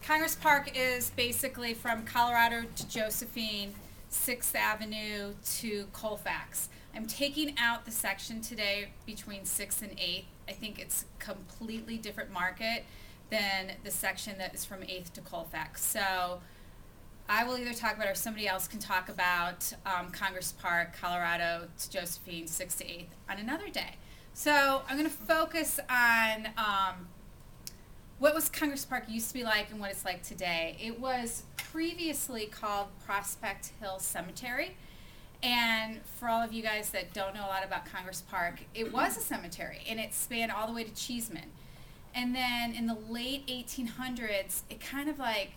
Congress Park is basically from Colorado to Josephine, 6th Avenue to Colfax. I'm taking out the section today between 6th and 8th. I think it's a completely different market than the section that is from 8th to Colfax. So I will either talk about it or somebody else can talk about Congress Park, Colorado to Josephine, 6th to 8th on another day. So I'm going to focus on what was Congress Park used to be like and what it's like today. It was previously called Prospect Hill Cemetery. And for all of you guys that don't know a lot about Congress Park, it was a cemetery and it spanned all the way to Cheeseman. And then in the late 1800s, it kind of like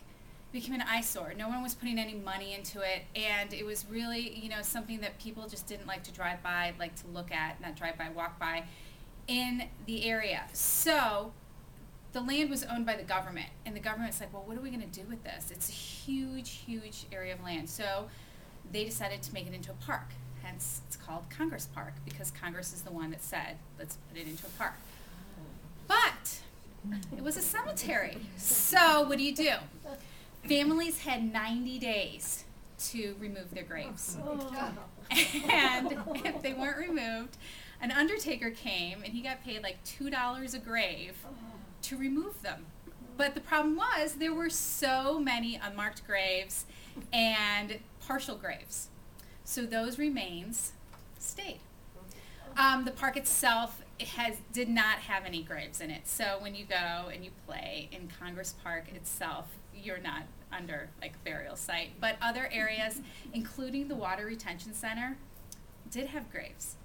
became an eyesore. No one was putting any money into it, and it was really, you know, something that people just didn't like to drive by, like to look at, not drive by, walk by in the area. So the land was owned by the government, and the government's like, well, what are we going to do with this? It's a huge, huge area of land. So they decided to make it into a park. Hence, it's called Congress Park, because Congress is the one that said, let's put it into a park. But it was a cemetery. So what do? Families had 90 days to remove their graves. And if they weren't removed, an undertaker came and he got paid like $2 a grave to remove them. But the problem was there were so many unmarked graves and partial graves. So those remains stayed. The park itself did not have any graves in it. So when you go and you play in Congress Park itself, you're not under like a burial site. But other areas, including the Water Retention Center, did have graves.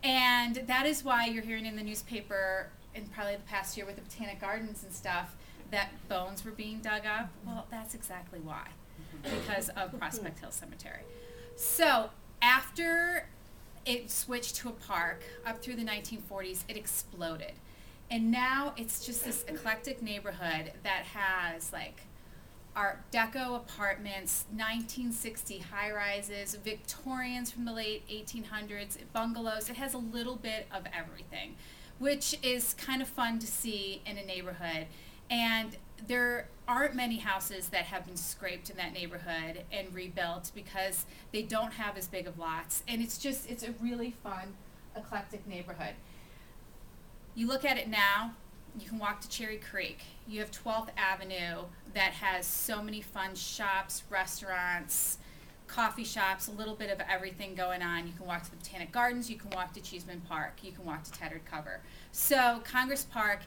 And that is why you're hearing in the newspaper in probably the past year with the Botanic Gardens and stuff that bones were being dug up. Well, that's exactly why, because of Prospect Hill Cemetery. So after it switched to a park up through the 1940s, it exploded. And now it's just this eclectic neighborhood that has like Art Deco apartments, 1960 high-rises, Victorians from the late 1800s, bungalows. It has a little bit of everything, which is kind of fun to see in a neighborhood. And there aren't many houses that have been scraped in that neighborhood and rebuilt because they don't have as big of lots. And it's a really fun, eclectic neighborhood. You look at it now, you can walk to Cherry Creek. You have 12th Avenue that has so many fun shops, restaurants, coffee shops, a little bit of everything going on. You can walk to the Botanic Gardens, you can walk to Cheeseman Park, you can walk to Tattered Cover. So Congress Park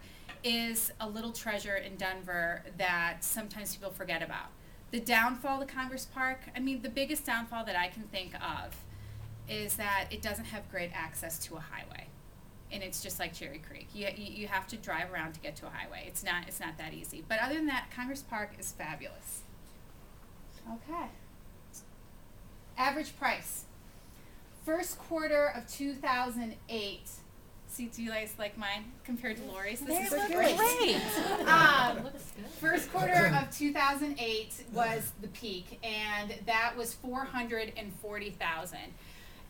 is a little treasure in Denver that sometimes people forget about. The downfall of Congress Park, I mean, the biggest downfall that I can think of is that it doesn't have great access to a highway. And it's just like Cherry Creek. You have to drive around to get to a highway. It's not that easy. But other than that, Congress Park is fabulous. Okay. Average price. First quarter of 2008. See, do you guys like mine compared to Lori's? This is great. First quarter of 2008 was the peak, and that was $440,000.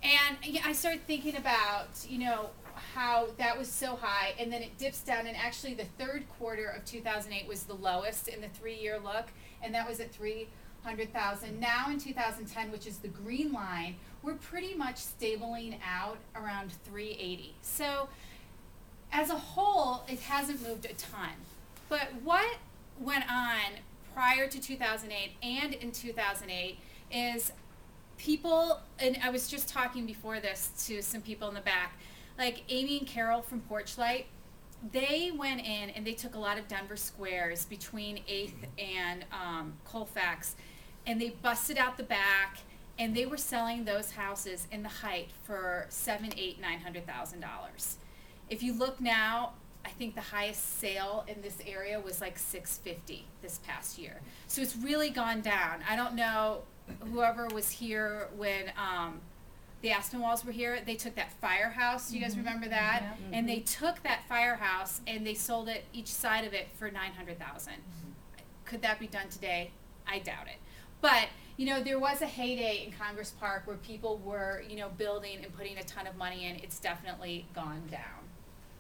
And I started thinking about, you know, how that was so high, and then it dips down, and actually the third quarter of 2008 was the lowest in the 3-year look, and that was at $300,000. Now in 2010, which is the green line, we're pretty much stabling out around $380,000. So as a whole, it hasn't moved a ton. But what went on prior to 2008 and in 2008 is people, and I was just talking before this to some people in the back, like Amy and Carol from Porchlight, they went in and they took a lot of Denver squares between 8th and Colfax, and they busted out the back, and they were selling those houses in the height for $700,000, $800,000, $900,000. If you look now, I think the highest sale in this area was like $650,000 this past year. So it's really gone down. I don't know whoever was here when the Aspinwalls were here, they took that firehouse, you guys remember that? Yeah. And they took that firehouse and they sold it, each side of it, for $900,000. Could that be done today? I doubt it. But, you know, there was a heyday in Congress Park where people were, you know, building and putting a ton of money in. It's definitely gone down.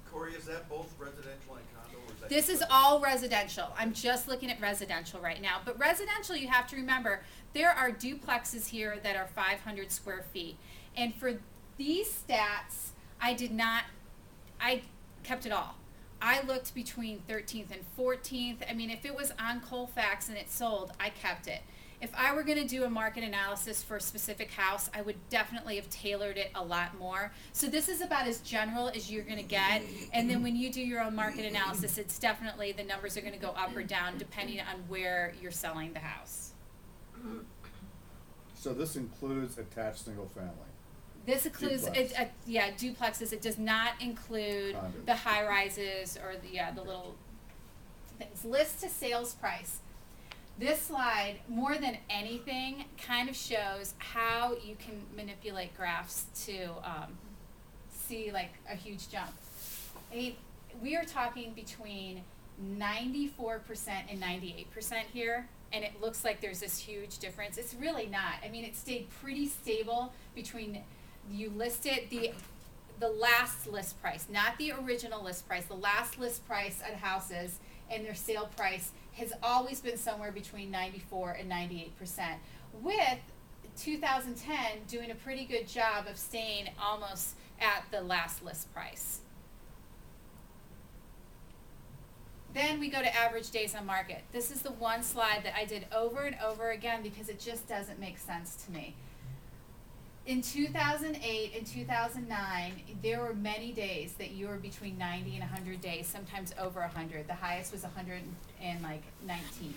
Corrie, is that both residential and condo, or is This is all residential. I'm just looking at residential right now. But residential, you have to remember, there are duplexes here that are 500 square feet. And for these stats, I kept it all. I looked between 13th and 14th. I mean, if it was on Colfax and it sold, I kept it. If I were going to do a market analysis for a specific house, I would definitely have tailored it a lot more. So this is about as general as you're going to get. And then when you do your own market analysis, it's definitely, the numbers are going to go up or down depending on where you're selling the house. So this includes attached single family? This includes, duplexes. It does not include Condos. the high rises or the little things. List to sales price. This slide, more than anything, kind of shows how you can manipulate graphs to see like a huge jump. I mean, we are talking between 94% and 98% here, and it looks like there's this huge difference. It's really not. I mean, it stayed pretty stable between, you listed the last list price, not the original list price, the last list price at houses and their sale price has always been somewhere between 94 and 98%, with 2010 doing a pretty good job of staying almost at the last list price. Then we go to average days on market. This is the one slide that I did over and over again because it just doesn't make sense to me. In 2008 and 2009, there were many days that you were between 90 and 100 days, sometimes over 100. The highest was 119.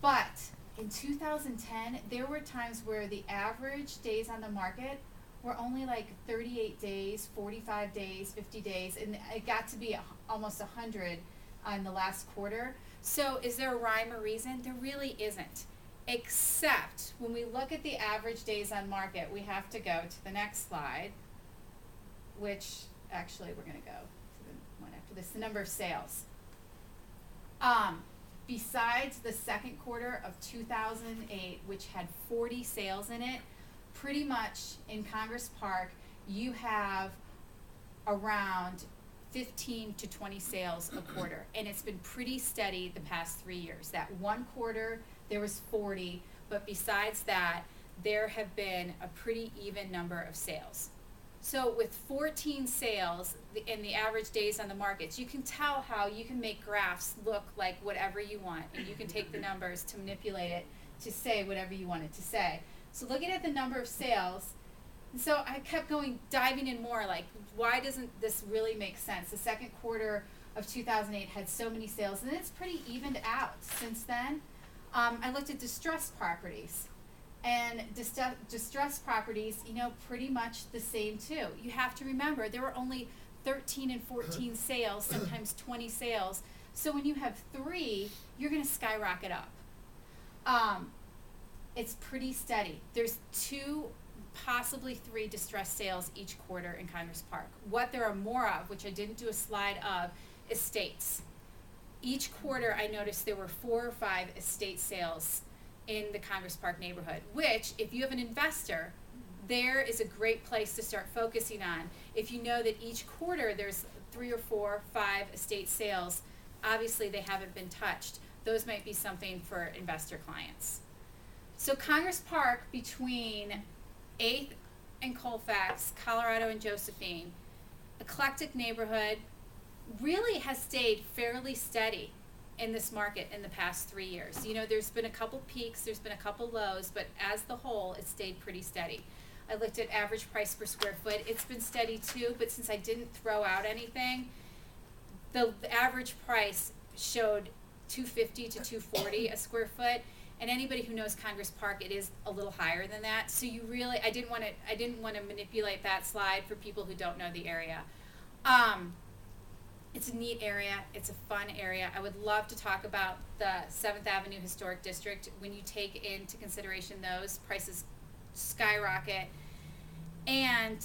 But in 2010, there were times where the average days on the market were only like 38 days, 45 days, 50 days, and it got to be almost 100 on the last quarter. So is there a rhyme or reason? There really isn't. Except when we look at the average days on market, we have to go to the next slide, which actually we're going to go to the one after this, the number of sales. Besides the second quarter of 2008, which had 40 sales in it, pretty much in Congress Park, you have around 15 to 20 sales a quarter, and it's been pretty steady the past 3 years. That one quarter, there was 40, but besides that, there have been a pretty even number of sales. So with 14 sales in the average days on the markets, you can tell how you can make graphs look like whatever you want, and you can take the numbers to manipulate it to say whatever you want it to say. So looking at the number of sales, and so I kept diving in more, like, why doesn't this really make sense? The second quarter of 2008 had so many sales, and it's pretty evened out since then. I looked at distressed properties, and distressed properties, pretty much the same too. You have to remember, there were only 13 and 14 sales, sometimes 20 sales. So when you have 3, you're going to skyrocket up. It's pretty steady. There's 2, possibly 3 distressed sales each quarter in Congress Park. What there are more of, which I didn't do a slide of, is estates. Each quarter, I noticed there were 4 or 5 estate sales in the Congress Park neighborhood, which, if you have an investor, there is a great place to start focusing on. If you know that each quarter there's 3 or 4, 5 estate sales, obviously they haven't been touched. Those might be something for investor clients. So Congress Park, between 8th and Colfax, Colorado and Josephine, eclectic neighborhood, really has stayed fairly steady in this market in the past 3 years. There's been a couple peaks, there's been a couple lows, but as the whole, it's stayed pretty steady. I looked at average price per square foot. It's been steady too, but since I didn't throw out anything, the average price showed $250 to $240 a square foot. And anybody who knows Congress Park, it is a little higher than that. So I didn't want to manipulate that slide for people who don't know the area. It's a neat area. It's a fun area. I would love to talk about the 7th Avenue Historic District. When you take into consideration those, prices skyrocket. And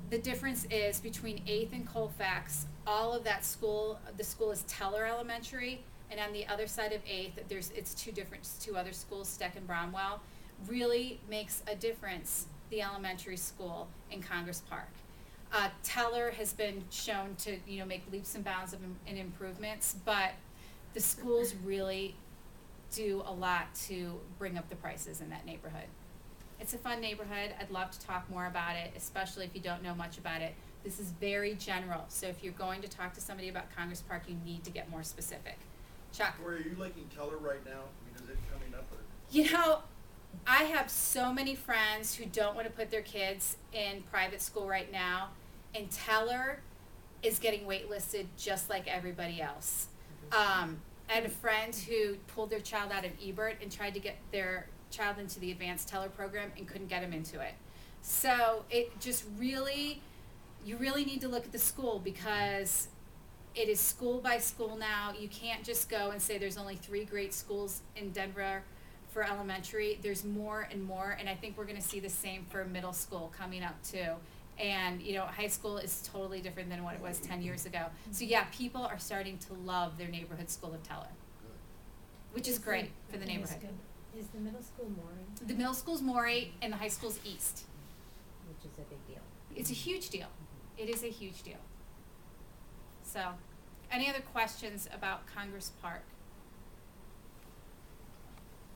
the difference is between 8th and Colfax, all of that school, the school is Teller Elementary, and on the other side of 8th, it's 2 other schools, Steck and Bromwell. Really makes a difference, the elementary school in Congress Park. Teller has been shown to, make leaps and bounds in improvements, but the schools really do a lot to bring up the prices in that neighborhood. It's a fun neighborhood. I'd love to talk more about it, especially if you don't know much about it. This is very general, so if you're going to talk to somebody about Congress Park, you need to get more specific. Chuck? Corey, are you liking Keller right now? I mean, is it coming up? Or? I have so many friends who don't want to put their kids in private school right now, and Teller is getting waitlisted just like everybody else. I had a friend who pulled their child out of Ebert and tried to get their child into the advanced Teller program and couldn't get him into it. So it just really, you really need to look at the school, because it is school by school now. You can't just go and say there's only 3 great schools in Denver for elementary. There's more and more, and I think we're going to see the same for middle school coming up too. And high school is totally different than what it was 10 years ago. So yeah, people are starting to love their neighborhood school of Teller, which is great for the neighborhood. Is the middle school Morey? The middle school's Morey and the high school's East. Which is a big deal. It's a huge deal. It is a huge deal. So, any other questions about Congress Park?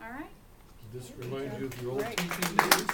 All right. Does this remind you of your old Right. teaching days?